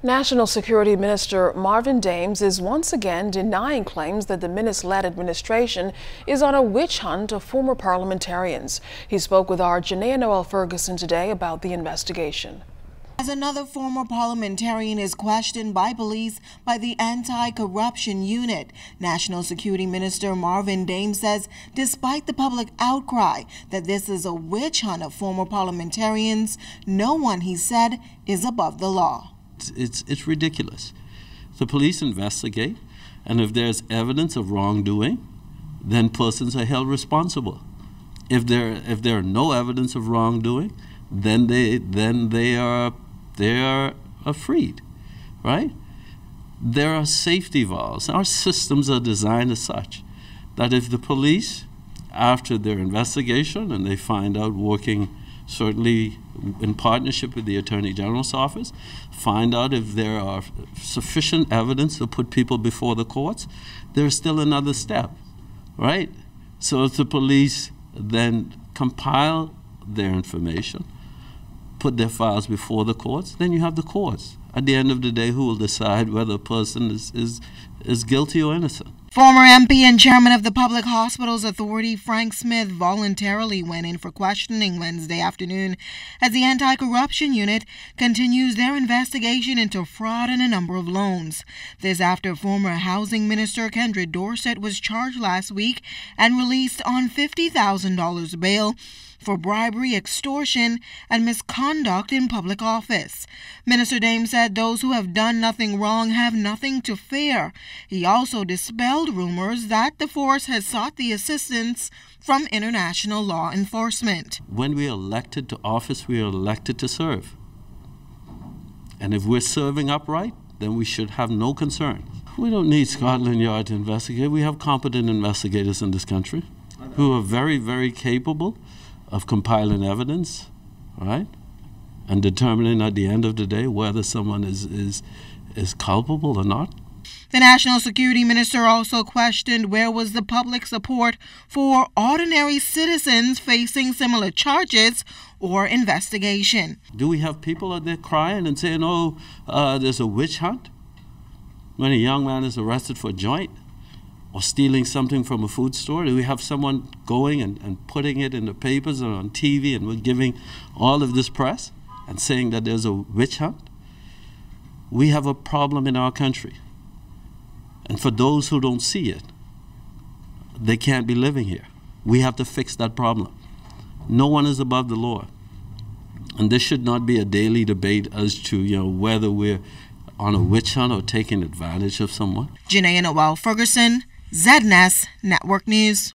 National Security Minister Marvin Dames is once again denying claims that the Minnis-led administration is on a witch hunt of former parliamentarians. He spoke with our Janaea Noel Ferguson today about the investigation. As another former parliamentarian is questioned by police by the Anti-Corruption Unit, National Security Minister Marvin Dames says despite the public outcry that this is a witch hunt of former parliamentarians, no one, he said, is above the law. It's ridiculous. The police investigate, and if there's evidence of wrongdoing, then persons are held responsible. If there are no evidence of wrongdoing, then they are freed, right? There are safety valves. Our systems are designed as such that if the police, after their investigation, and they find out, working certainly in partnership with the Attorney General's office, find out if there are sufficient evidence to put people before the courts, there's still another step, right? So if the police then compile their information, put their files before the courts, then you have the courts. At the end of the day, who will decide whether a person is guilty or innocent? Former MP and chairman of the Public Hospitals Authority, Frank Smith, voluntarily went in for questioning Wednesday afternoon as the Anti-Corruption Unit continues their investigation into fraud in a number of loans. This after former Housing Minister Kendra Dorsett was charged last week and released on $50,000 bail for bribery, extortion, and misconduct in public office. Minister Dames said those who have done nothing wrong have nothing to fear. He also dispelled rumors that the force has sought the assistance from international law enforcement. When we are elected to office, we are elected to serve. And if we're serving upright, then we should have no concern. We don't need Scotland Yard to investigate. We have competent investigators in this country who are very, very capable of compiling evidence, right, and determining at the end of the day whether someone is culpable or not. The National Security Minister also questioned where was the public support for ordinary citizens facing similar charges or investigation. Do we have people out there crying and saying, oh, there's a witch hunt when a young man is arrested for a joint or stealing something from a food store? Do we have someone going and putting it in the papers or on TV, and we're giving all of this press and saying that there's a witch hunt? We have a problem in our country. And for those who don't see it, they can't be living here. We have to fix that problem. No one is above the law. And this should not be a daily debate as to, whether we're on a witch hunt or taking advantage of someone. Janaea Noel Ferguson, ZNS Network News.